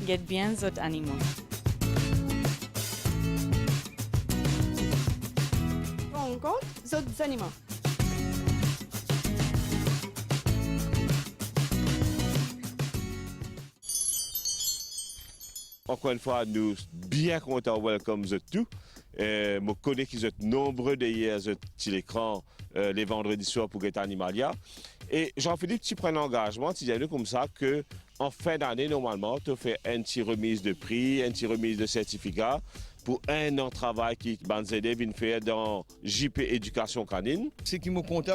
guette bien les autres animaux. On compte les autres animaux. Encore une fois, nous bien contents de welcome vous tous. Je connais qu'ils sont nombreux d'ailleurs sur l'écran les vendredis soirs pour Get Animalia. Et Jean-Philippe, tu prends l'engagement, tu dis comme ça que en fin d'année, normalement, tu fais une petite remise de prix, une petite remise de certificat pour un an de travail qui Banzede vient faire dans JP Éducation Canine. Ce qui me compte,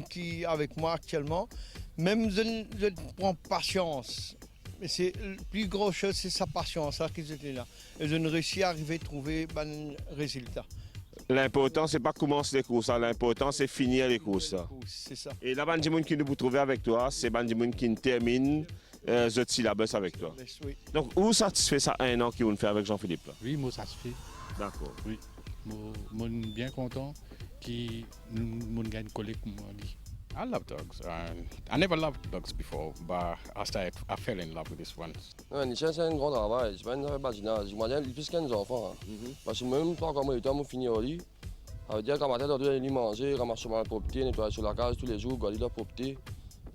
qui est avec moi actuellement, même je prends patience. Mais c'est la plus grosse chose, c'est sa patience ça, qu'ils étaient là. Et je ne réussis à arriver à trouver un résultat. L'important, c'est pas commencer les courses, l'important, c'est finir les courses. C'est ça. Et la bande de monde qui nous trouver avec toi, c'est la bande de monde qui termine le syllabus avec toi. Oui. Donc, où satisfait ça un an qu'ils vont faire avec Jean-Philippe? Oui, moi satisfait. D'accord. Oui, moi bien content qui nous gagne collègue moi dit. I love dogs. I never loved dogs before, but I fell in love with this one. Ouais, c'est un grand travail, c'est pas une paginage. Moi, j'ai plus qu'un enfant. Parce que même pas comme le temps, je finis au lit. Ça veut dire qu'à matin, on doit aller manger, ramasser ma propreté, nettoyer sur la case tous les jours, garder la propreté.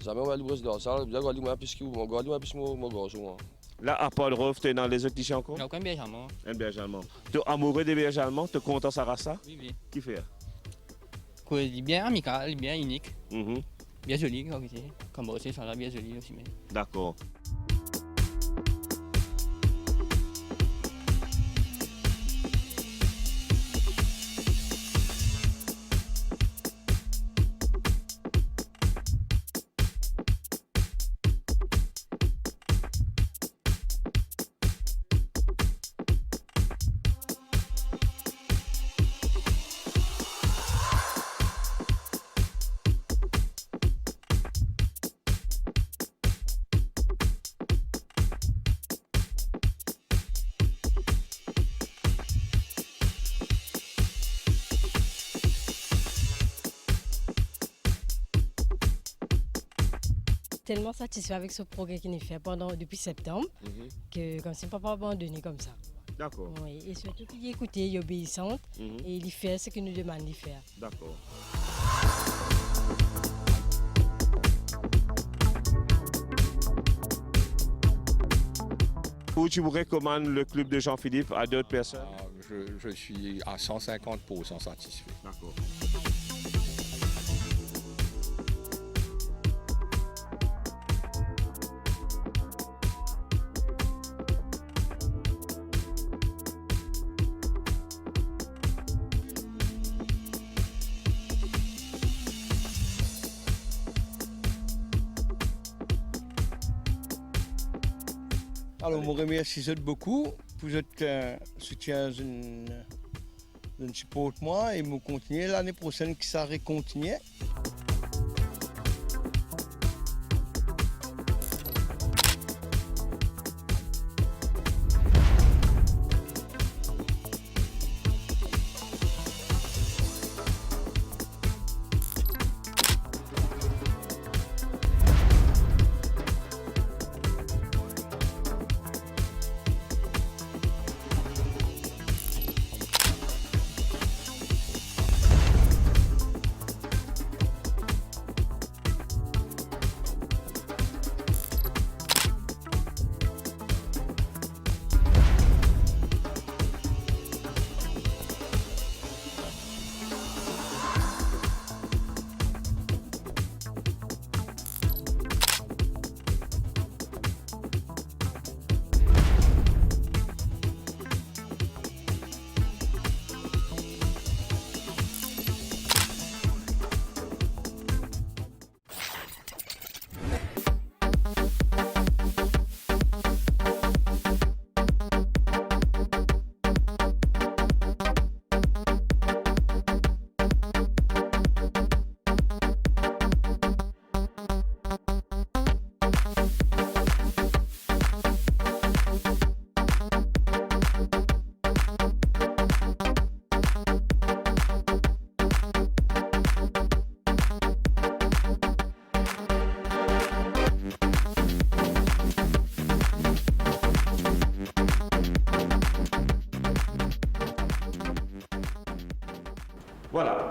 Jamais on va aller brosser dans la salle, bien garder ma piscine, garder ma piscine, mon garçon. Là, à Paul Rove, tu es dans les autres clichés encore? Non, aucun berger allemand. Un berger allemand. Tu es amoureux des bergers allemands? Tu es content de sa race? Oui, oui. Qui fait? Quoi, il est bien amical, bien unique, Mhm. bien joli, comme aussi, ça a l'air bien joli aussi. Mais... D'accord. Tellement satisfait avec ce progrès qu'il a fait depuis septembre que comme c'est pas abandonné comme ça. D'accord. Oui, et surtout qu'il est écouté, il est obéissant et il fait ce qu'il nous demande de faire. D'accord. Où tu recommandes le club de Jean-Philippe à d'autres personnes? Je suis à 150% satisfait. D'accord. Alors, je vous remercie beaucoup pour votre soutien, de support moi et je continue l'année prochaine que ça va continuer.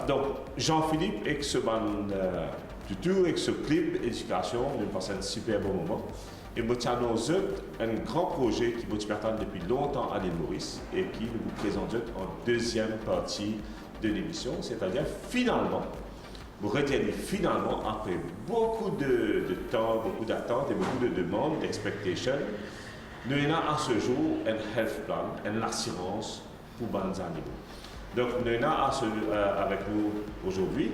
donc Jean-Philippe avec ce tutu, avec ce clip éducation, nous passons un super bon moment. Et nous avons un grand projet qui nous attend depuis longtemps à l'île Maurice et qui nous vous présente en deuxième partie de l'émission, c'est-à-dire finalement, vous retenez finalement, après beaucoup de temps, beaucoup d'attentes et beaucoup de demandes, d'expectations, nous avons à ce jour un health plan, une assurance pour les animaux. Donc nous avons avec nous aujourd'hui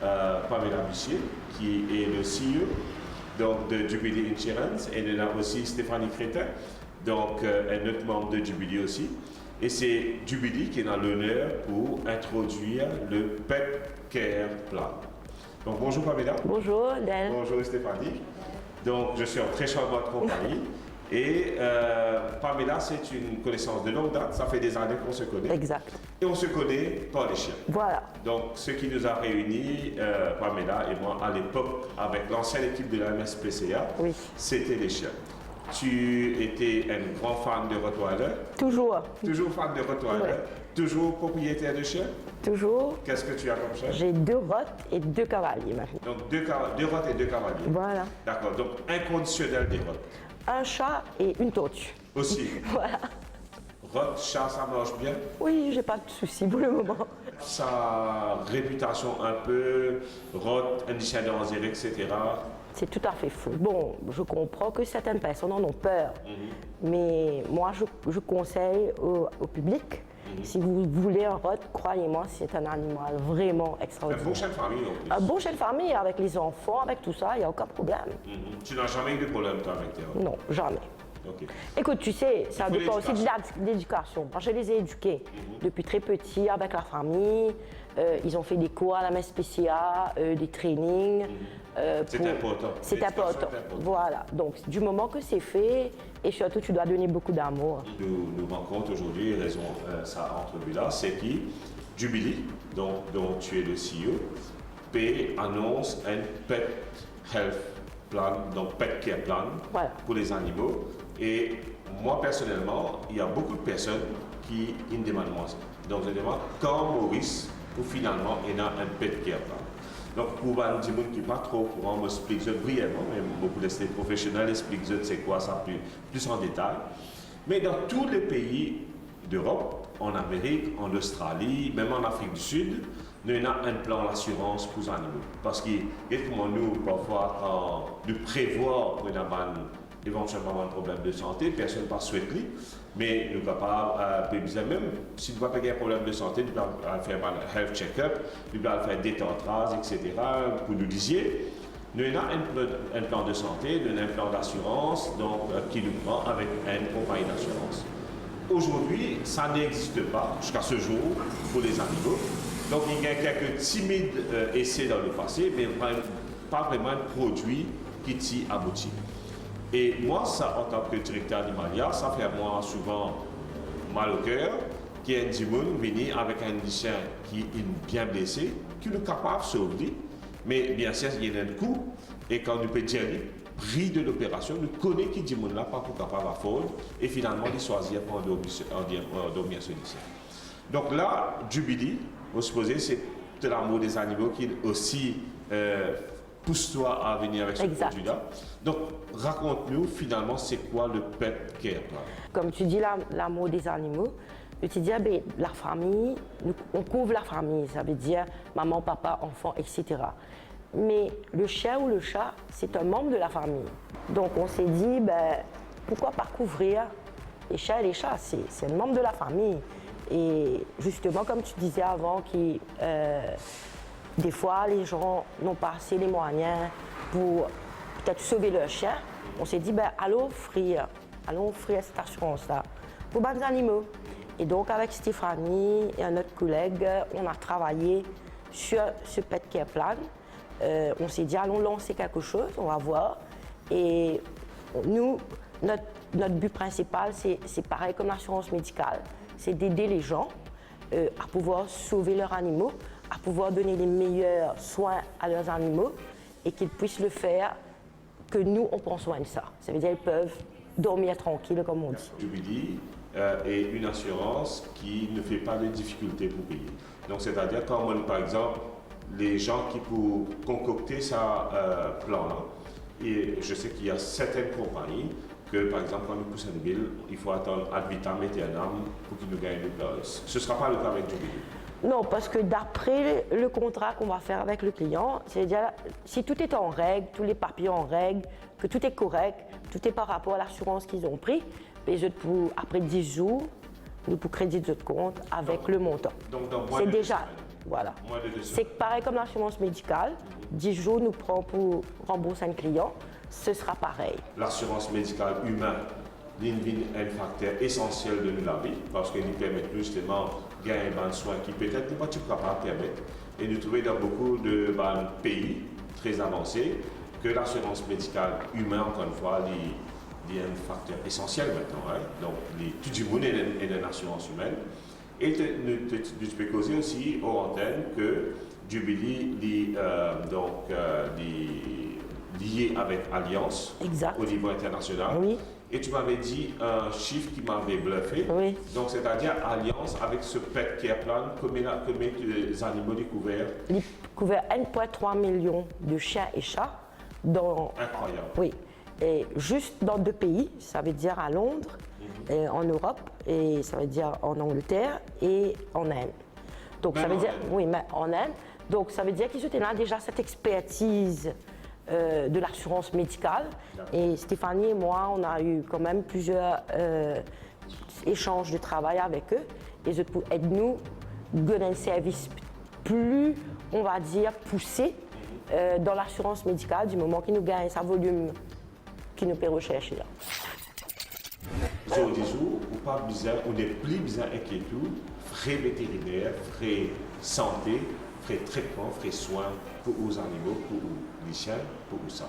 Pamela Bussier, qui est le CEO donc, de Jubilee Insurance, et nous avons aussi Stéphanie Crétin, donc un autre membre de Jubilee aussi. Et c'est Jubilee qui est dans l'honneur pour introduire le Pet Care Plan. Donc bonjour Pamela. Bonjour Del. Bonjour Stéphanie. Donc je suis en très charmante compagnie. Et Pamela, c'est une connaissance de longue date, ça fait des années qu'on se connaît. Exact. Et on se connaît par les chiens. Voilà. Donc ce qui nous a réunis, Pamela et moi, à l'époque, avec l'ancienne équipe de la MSPCA, Oui. c'était les chiens. Tu étais un grand fan de Rottweiler. Toujours. Toujours fan de Rottweiler. Ouais. Toujours propriétaire de chiens. Toujours. Qu'est-ce que tu as comme chien? J'ai 2 rottes et 2 cavaliers maintenant. Donc deux rottes et 2 cavaliers. Voilà. D'accord, donc inconditionnel des rottes. Un chat et une tortue. Aussi. Voilà. Rotte, chat, ça marche bien. Oui, j'ai pas de soucis pour le moment. Sa réputation un peu, rotte, indiscendance, etc. C'est tout à fait faux. Bon, je comprends que certaines personnes en ont peur, mais moi je conseille au public, si vous voulez un rot, croyez-moi, c'est un animal vraiment Un extraordinaire. bon chien de famille en plus. Un bon chien de famille avec les enfants, avec tout ça, il n'y a aucun problème. Tu n'as jamais eu de problème toi avec tes rottes? Non, jamais. Ok. Écoute, tu sais, ça Il faut dépend aussi de l'éducation. Moi, je les ai éduqués depuis très petits avec la famille. Ils ont fait des cours à la MSPCA, des trainings. C'est important. C'est L'éducation important. est importante. Voilà. Donc, du moment que c'est fait, et surtout, tu dois donner beaucoup d'amour. Nous rencontrons aujourd'hui, raison ça entrevue là, c'est qui Jubilee, dont tu es le CEO, annonce un Pet Health Plan, donc Pet Care Plan Voilà. pour les animaux. Et moi personnellement, il y a beaucoup de personnes qui me demandent moi ça. Donc je demande quand Maurice pour finalement il y a un Pet Care Plan. Donc pour les gens qui ne sont pas trop au courant, je m'explique brièvement, mais beaucoup de professionnels expliquent c'est quoi ça plus en détail. Mais dans tous les pays d'Europe, en Amérique, en Australie, même en Afrique du Sud, nous avons un plan d'assurance pour les animaux. Parce que, comment nous, parfois, quand nous prévoyons pour éventuellement un problème de santé, personne ne pas souhaité, mais nous sommes capables, même si nous n'avons pas un problème de santé, nous pouvons faire un health check-up, nous pouvons faire des détentras, etc., pour nous disiez. Nous avons un plan de santé, nous avons un plan d'assurance qui nous prend avec une compagnie d'assurance. Aujourd'hui, ça n'existe pas jusqu'à ce jour pour les animaux. Donc il y a quelques timides essais dans le passé, mais pas vraiment un produit qui t'y aboutit. Et moi, ça, en tant que directeur animalier, ça fait moi souvent mal au cœur qu'il y ait un dimoun venir avec un chien qui est bien blessé, qui est capable de sauver. Mais bien sûr, il y a un coût, et quand nous peut dire prix de l'opération, nous connaissons qui dit là pas pour capable à faire, et finalement, il choisit pour endormir ce lycée. Donc là, Jubilee, vous supposez, c'est de l'amour des animaux qui aussi pousse-toi à venir avec ce produit-là. Donc, raconte-nous finalement, c'est quoi le Pet Care Plan? Comme tu dis, l'amour des animaux, je te dis, la famille, on couvre la famille, ça veut dire maman, papa, enfant, etc. Mais le chien ou le chat, c'est un membre de la famille. Donc on s'est dit, pourquoi pas couvrir les chiens et les chats, c'est un membre de la famille. Et justement, comme tu disais avant, des fois les gens n'ont pas assez les moyens pour peut-être sauver leur chien. On s'est dit, allons offrir cette assurance-là pour les animaux. Et donc avec Stéphanie et un autre collègue, on a travaillé sur ce Pet Care Plan. On s'est dit, allons lancer quelque chose, on va voir. Et nous, notre but principal, c'est pareil comme l'assurance médicale, c'est d'aider les gens à pouvoir sauver leurs animaux, à pouvoir donner les meilleurs soins à leurs animaux et qu'ils puissent le faire, que nous, on prend soin de ça. Ça veut dire qu'ils peuvent dormir tranquille, comme on dit. Jubilee et une assurance qui ne fait pas de difficulté pour payer. Donc, c'est-à-dire quand par exemple, les gens qui pour concocter ça plan, et je sais qu'il y a certaines compagnies que, par exemple, quand nous poussons une bill, il faut attendre ad vitam aeternam pour qu'ils nous gagnent le place. Ce ne sera pas le cas avec Jubilee. Non, parce que d'après le contrat qu'on va faire avec le client, c'est-à-dire si tout est en règle, tous les papiers en règle, que tout est correct, tout est par rapport à l'assurance qu'ils ont pris, et après 10 jours, nous pour crédit de notre compte avec le montant. Donc, dans moins c'est de déjà, 2 semaines. voilà. Moins de 2 semaines. C'est pareil comme l'assurance médicale, 10 jours nous prend pour rembourser un client, ce sera pareil. L'assurance médicale humaine est un facteur essentiel de la vie parce qu'il nous permet justement de gagner un soin qui peut-être n'est pas tout capable de permettre. Et nous trouvons dans beaucoup de pays très avancés que l'assurance médicale humaine, encore une fois, est un facteur essentiel maintenant. Hein. Donc, tout le monde est une assurance humaine. Et tu peux causer aussi aux antennes que Jubilee est lié avec Alliance Exact. au niveau international. Oui. Et tu m'avais dit un chiffre qui m'avait bluffé. Oui. Donc, c'est-à-dire Alliance avec ce pet care plan, combien d'animaux découverts? Il couvert 1,3 million de chiens et chats dans. Incroyable. Oui. Et juste dans 2 pays, ça veut dire à Londres, et en Europe, et ça veut dire en Angleterre et en Inde. Donc ça veut dire, oui, mais en Inde. Donc ça veut dire qu'ils étaient là déjà cette expertise de l'assurance médicale. Et Stéphanie et moi, on a eu quand même plusieurs échanges de travail avec eux. Et ils aident nous donner un service plus, on va dire, poussé dans l'assurance médicale du moment qu'ils nous gagnent sa volume qui nous peut rechercher là. Jour du jour, on n'est plus besoin d'inquiétude, frais vétérinaires, frais santé, frais traitement, frais soins pour les animaux, pour les chiens, pour ça.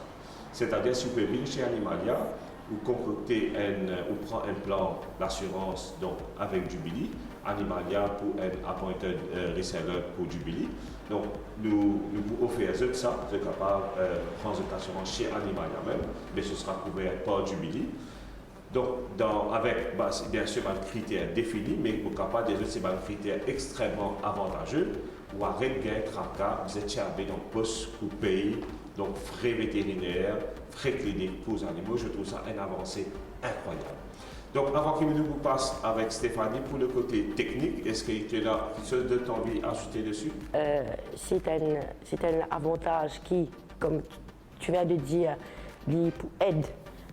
C'est-à-dire, si vous pouvez venir chez Animalia, vous concoctez ou prend un plan d'assurance donc avec Jubilee, Animalia pour un appointed reseller pour Jubilee. Donc, nous vous offrons ça, vous êtes capable de prendre cette assurance chez Animalia même, mais ce sera couvert par Jubilee. Donc, avec bien sûr un critère défini, mais vous êtes capable de c'est un critère extrêmement avantageux. Ou arrête de gagner tracas, vous êtes chargé donc poste pour payer, donc frais vétérinaires, frais cliniques pour les animaux. Je trouve ça une avancée incroyable. Donc, avant que nous passe avec Stéphanie pour le côté technique, est-ce que tu as quelque chose de ton envie à ajouter dessus? C'est un avantage qui, comme tu viens de dire, aide,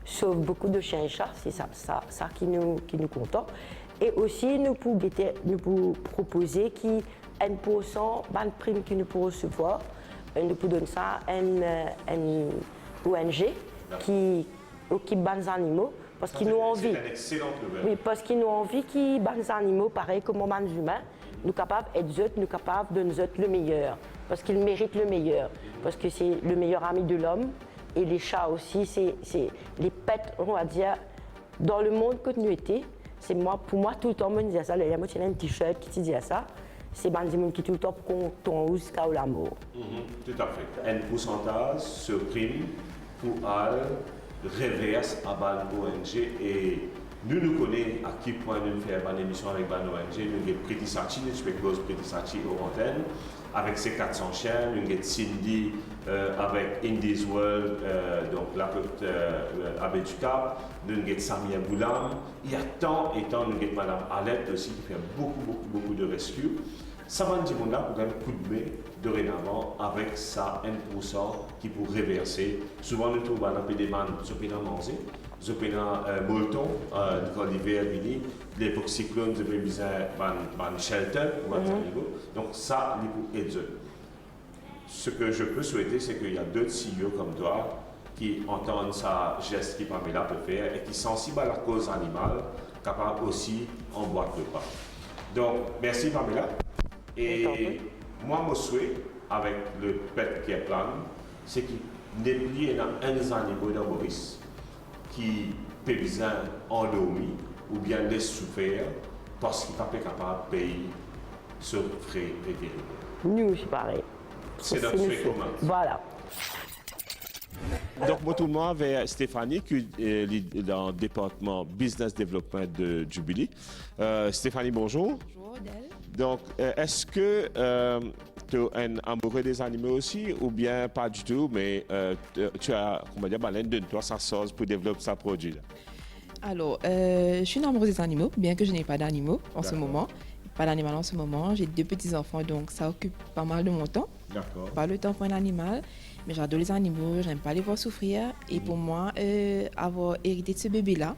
sauve beaucoup de chiens et chats, c'est ça qui nous contente. Et aussi, nous pouvons proposer qui 1% de prime que nous pouvons recevoir. Nous pouvons donner ça à une ONG qui occupe les animaux. Parce qu'ils nous ont envie. C'est une excellente nouvelle. Oui, parce qu'ils nous ont envie qui les animaux, pareil comme les humains, nous capables d'être nous capables de nous être le meilleur. Parce qu'ils méritent le meilleur. Parce que c'est le meilleur ami de l'homme. Et les chats aussi, c'est les pets, on va dire, dans le monde que nous étions. C'est pour moi, tout le temps, je disais ça. Il y a un t-shirt qui disait ça. C'est des gens qui tout le temps pour jusqu'à l'amour. Tout à fait. Un pourcentage se prime pour reverse à l'ONG et nous connaissons à quel point nous faisons une émission avec l'ONG. Nous avons Pretty Sachi, nous avons Pretty Sachi au antenne avec ses 400 chiens. Nous avons Cindy avec Indies World, donc la côte Abbé du Cap. Nous avons Samia Boulam. Il y a tant et tant, nous avons Madame Alette aussi qui fait beaucoup de rescue. Ça va nous dire pour un coup de main dorénavant avec ça 1% qui pour reverser. Souvent nous trouvons des demandes sur le manger, sur le Bolton, quand l'hiver vient, l'époque cyclone, nous avons besoin d'un shelter pour les animaux. Donc ça, nous pouvons aider. Ce que je peux souhaiter, c'est qu'il y a d'autres CEO comme toi qui entendent ça geste que Pamela peut faire et qui sont sensibles à la cause animale, capables aussi en boîte de pas. Donc merci Pamela. Et moi, mon souhait avec le pet care plan, c'est qu'il n'est plus un animal dans Maurice qui peut besoin endormi ou bien laisse souffrir parce qu'il n'est pas capable de payer ce frais vétérinaire. Nous, c'est pareil. C'est notre souhait commun. Voilà. Donc, moi, tout le monde avec Stéphanie, qui est dans le département Business Development de Jubilee. Stéphanie, bonjour. Bonjour, Odell. Donc, est-ce que tu es un amoureux des animaux aussi, ou bien pas du tout, mais tu as, comment dire, l'un de toi, sa sauce pour développer sa produit là? Alors, je suis une amoureuse des animaux, bien que je n'ai pas d'animaux en ce D'accord. moment. Pas d'animal en ce moment. J'ai 2 petits-enfants, donc ça occupe pas mal de mon temps. D'accord. Pas le temps pour un animal, mais j'adore les animaux, j'aime pas les voir souffrir. Et pour moi, avoir hérité de ce bébé-là,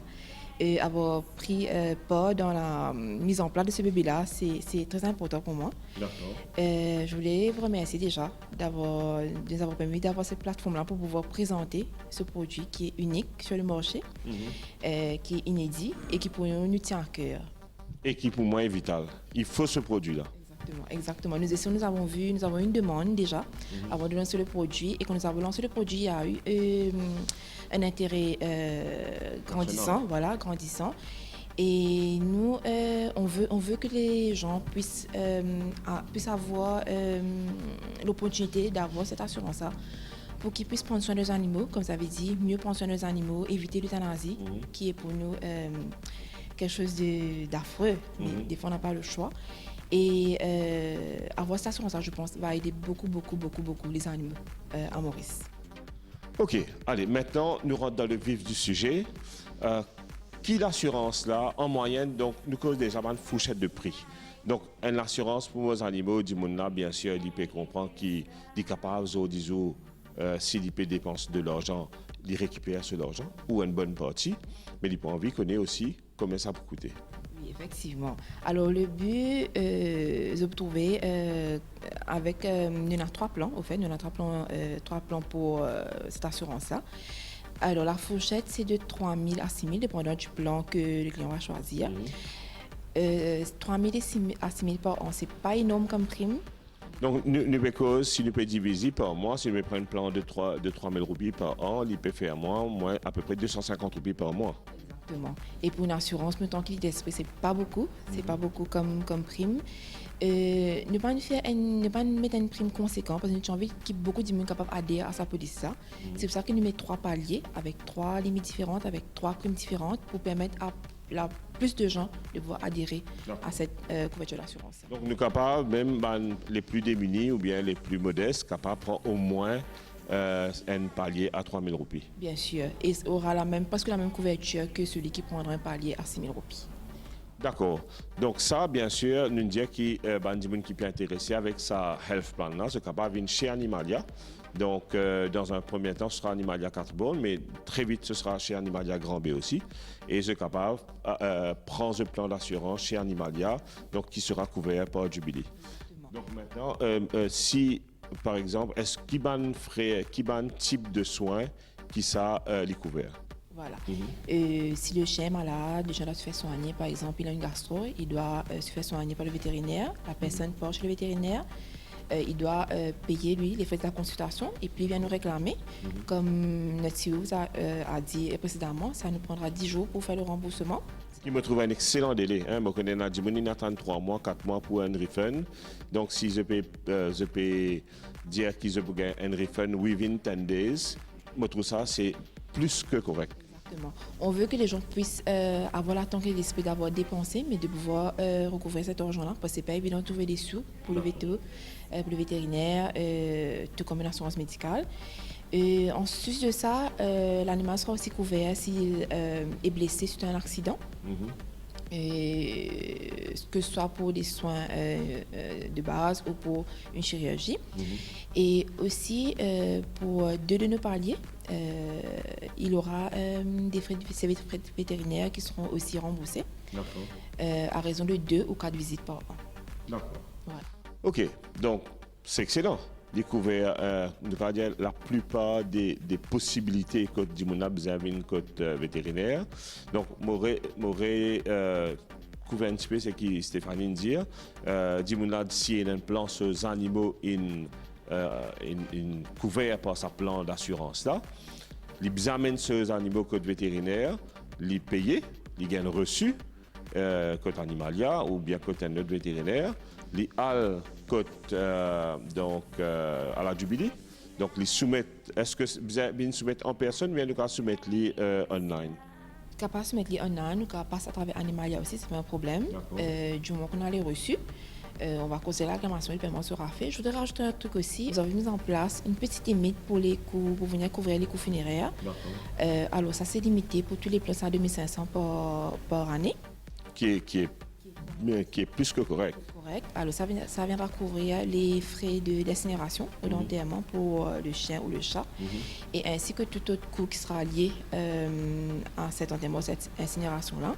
avoir pris part dans la mise en place de ce bébé-là, c'est très important pour moi. D'accord. Je voulais vous remercier déjà de nous avoir permis d'avoir cette plateforme-là pour pouvoir présenter ce produit qui est unique sur le marché, qui est inédit et qui pour nous tient à cœur. Et qui pour moi est vital. Il faut ce produit-là. Exactement. Nous avons eu une demande déjà avant de lancer le produit, et quand nous avons lancé le produit, il y a eu un intérêt grandissant. Et nous, on veut que les gens puissent avoir l'opportunité d'avoir cette assurance-là pour qu'ils puissent prendre soin de leurs animaux, comme vous avez dit, mieux prendre soin de leurs animaux, éviter l'euthanasie, qui est pour nous quelque chose d'affreux, mais des fois on n'a pas le choix. Et avoir cette assurance, je pense, va aider beaucoup les animaux à Maurice. OK. Allez, maintenant, nous rentrons dans le vif du sujet. Qui l'assurance là, en moyenne, donc, nous cause déjà une fourchette de prix. Donc, une assurance pour nos animaux, du monde là, bien sûr, il peut comprendre qu'il est capable, s'il peut dépenser de l'argent, il récupère ce l'argent, ou une bonne partie, mais il peut envie connaître aussi combien ça peut coûter. Oui, effectivement. Alors, le but, je trouver avec, il y en a 3 plans, au fait, il y en a 3 plans pour cette assurance-là. Alors, la fourchette, c'est de 3 000 à 6 000, dépendant du plan que le client va choisir. 3 000 à 6 000 par an, c'est pas énorme comme prime. Donc, nous pouvons, si nous pouvons diviser par mois, si nous prenons un plan de 3 000 roupies par an, il peut faire moins à peu près 250 roupies par mois. Exactement. Et pour une assurance, me tranquille d'esprit, c'est pas beaucoup comme prime. Ne pas mettre une prime conséquente, parce que j'ai envie que beaucoup de monde capable d'adhérer à sa police. C'est pour ça que nous mettons 3 paliers avec 3 limites différentes, avec 3 primes différentes pour permettre à plus de gens de pouvoir adhérer à cette couverture d'assurance. Donc, nous sommes capables, même les plus démunis ou bien les plus modestes, capables de prendre au moins un palier à 3 000 roupies. Bien sûr. Et aura presque la même couverture que celui qui prendra un palier à 6 000 roupies. D'accord. Donc ça, bien sûr, nous disons qui peut intéresser avec sa health plan là, c'est capable de venir chez Animalia. Donc, dans un premier temps, ce sera Animalia 4 bornes, mais très vite, ce sera chez Animalia Grand B aussi. Et c'est capable de prendre le plan d'assurance chez Animalia, donc qui sera couvert par Jubilee. Donc maintenant, si, par exemple, est-ce qu'il y a un type de soins qui ça est couvert? Voilà. Si le chien est malade, le chien doit se faire soigner, par exemple, il a une gastro, il doit se faire soigner par le vétérinaire, la personne part chez le vétérinaire, il doit payer, lui, les frais de la consultation, et puis il vient nous réclamer. Comme notre CEO a dit précédemment, ça nous prendra 10 jours pour faire le remboursement. Il me trouve un excellent délai. Je connais Nadimoni, attend 3 mois, 4 mois pour un refund. Donc, si je peux dire qu'ils ont un refund within 10 days, je trouve ça, c'est plus que correct. Exactement. On veut que les gens puissent avoir la tranquillité d'esprit d'avoir dépensé, mais de pouvoir recouvrir cet argent-là, parce que c'est pas évident de trouver des sous pour le véto, pour le vétérinaire, tout comme une assurance médicale. Et en sus de ça, l'animal sera aussi couvert s'il est blessé suite à un accident. Et que ce soit pour des soins de base ou pour une chirurgie. Et aussi, pour 2 de nos paliers, il aura des frais de vétérinaires qui seront aussi remboursés à raison de 2 ou 4 visites par an. D'accord. Voilà. OK. Donc, c'est excellent. Découvert la plupart des possibilités que Dimona a une côte vétérinaire. Donc, m'aurait couvert un petit peu ce que Stéphanie dit. Dimona, si il y a un plan sur les animaux, couvert par sa plan d'assurance là, il amène ces animaux côte vétérinaire, il paye, il gagne reçu côte Animalia ou bien côte un autre vétérinaire. Les côte à la Jubilee Donc, les soumettre, est-ce que vous avez soumettre en personne ou bien nous soumettre les online? Capable de mettre les online, nous passe à travers Animalia aussi, c'est pas un problème. Du moment qu'on a les reçus, on va causer la réclamation et le paiement sera fait. Je voudrais rajouter un truc aussi. Vous avez mis en place une petite limite pour les coûts, pour venir couvrir les coûts funéraires. Alors ça c'est limité pour tous les plans à 2500 par année. Qui est plus que correct. Correct. Alors ça viendra couvrir les frais d'incinération ou d'enterrement pour le chien ou le chat, et ainsi que tout autre coût qui sera lié à cet enterrement, cette incinération-là.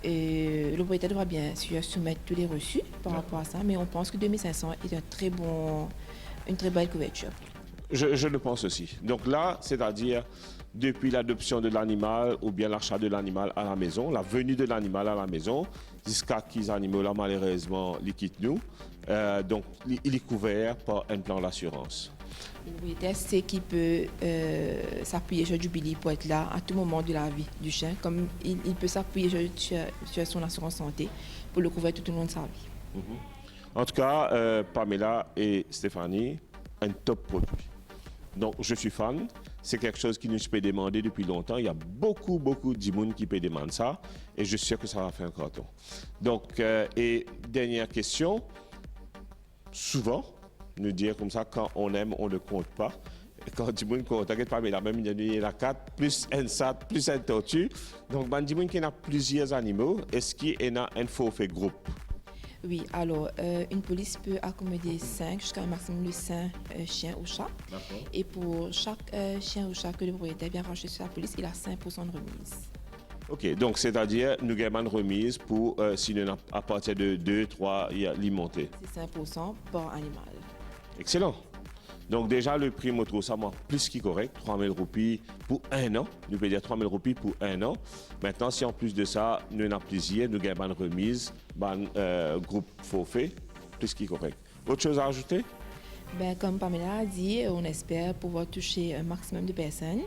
Le propriétaire devra bien sûr soumettre tous les reçus par rapport à ça, mais on pense que 2500 est une très belle couverture. Je le pense aussi. Donc là, c'est-à-dire depuis l'adoption de l'animal ou bien l'achat de l'animal à la maison, la venue de l'animal à la maison, jusqu'à qu'ils animaux là malheureusement les quittent nous. Donc il est couvert par un plan d'assurance. Le propriétaire sait qu'il peut s'appuyer sur Jubilee pour être là à tout moment de la vie du chien, comme il peut s'appuyer sur son assurance santé pour le couvrir tout au long de sa vie. En tout cas, Pamela et Stéphanie, un top produit. Donc, je suis fan. C'est quelque chose qui nous peut demander depuis longtemps. Il y a beaucoup de monde qui peut demander ça. Et je suis sûr que ça va faire un carton. Donc, et dernière question. Souvent, nous dire comme ça, quand on aime, on ne compte pas. Et quand du monde compte, t'inquiète pas, mais la même, il y en a 4, plus un sat, plus un tortue. Donc, du monde qui a plusieurs animaux, est-ce qu'il y en a un forfait groupe? Oui, alors une police peut accommoder 5 jusqu'à un maximum de 5 chiens ou chats. Et pour chaque chien ou chat que le propriétaire vient racheter sur la police, il a 5% de remise. OK, donc c'est-à-dire nous avons une remise pour si nous à partir de 2, 3, il y a l'immonté. C'est 5% par animal. Excellent. Donc déjà le prix moto, ça m'a plus qui correct, 3 000 roupies pour un an. Nous pouvons dire 3 000 roupies pour un an. Maintenant, si en plus de ça, nous avons plaisir, nous avons une remise, groupe forfait, plus qui correct. Autre chose à ajouter? Comme Pamela a dit, on espère pouvoir toucher un maximum de personnes.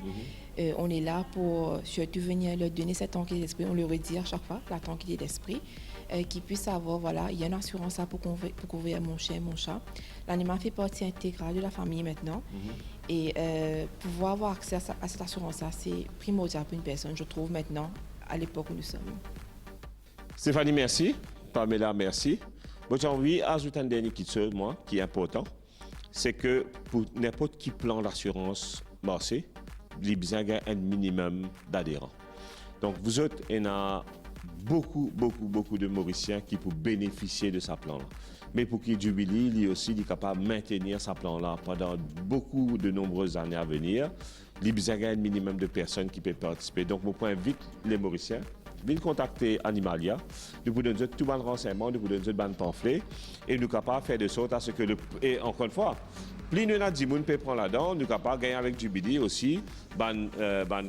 On est là pour surtout venir leur donner cette tranquillité d'esprit, on le redit à chaque fois, la tranquillité d'esprit, qu'ils puissent savoir, voilà, il y a une assurance là pour couvrir mon chien, mon chat. L'animal fait partie intégrale de la famille maintenant. Et pouvoir avoir accès à cette assurance-là, c'est primordial pour une personne, je trouve, maintenant, à l'époque où nous sommes. Stéphanie, merci. Pamela, merci. Bon, j'ai envie d'ajouter un dernier chose, moi, qui est important. C'est que pour n'importe quel plan d'assurance marché, il y a besoin d'un minimum d'adhérents. Donc, vous autres, il y a beaucoup de Mauriciens qui peuvent bénéficier de ce plan-là. Mais pour qu'il y ait Jubilee, il est aussi capable de maintenir ce plan-là pendant de nombreuses années à venir. Il y a besoin d'un minimum de personnes qui peuvent participer. Donc, mon point invite les Mauriciens. Venez contacter Animalia. Nous vous donnons tout le renseignement, nous vous donnons tout le pamphlet et nous sommes capables de faire de sorte à ce que et encore une fois, plus nous avons 10 personnes qui prendre là-dedans, nous sommes capables de gagner avec Jubilee aussi, une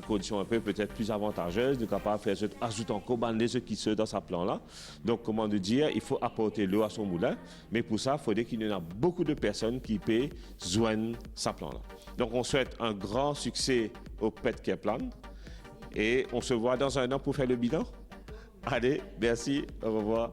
condition un peu peut-être plus avantageuse, nous sommes capables de faire ajouter encore les autres qui sont dans ce plan-là. Donc, comment nous dire, il faut apporter l'eau à son moulin, mais pour ça, il faudrait qu'il y ait beaucoup de personnes qui peuvent joindre ce plan-là. Donc, on souhaite un grand succès au Pet Care Plan. Et on se voit dans un an pour faire le bilan. Allez, merci, au revoir.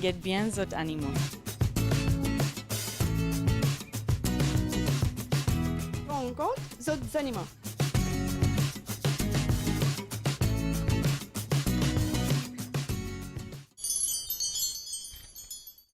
Get bien zot animaux. Rencontre zot animaux.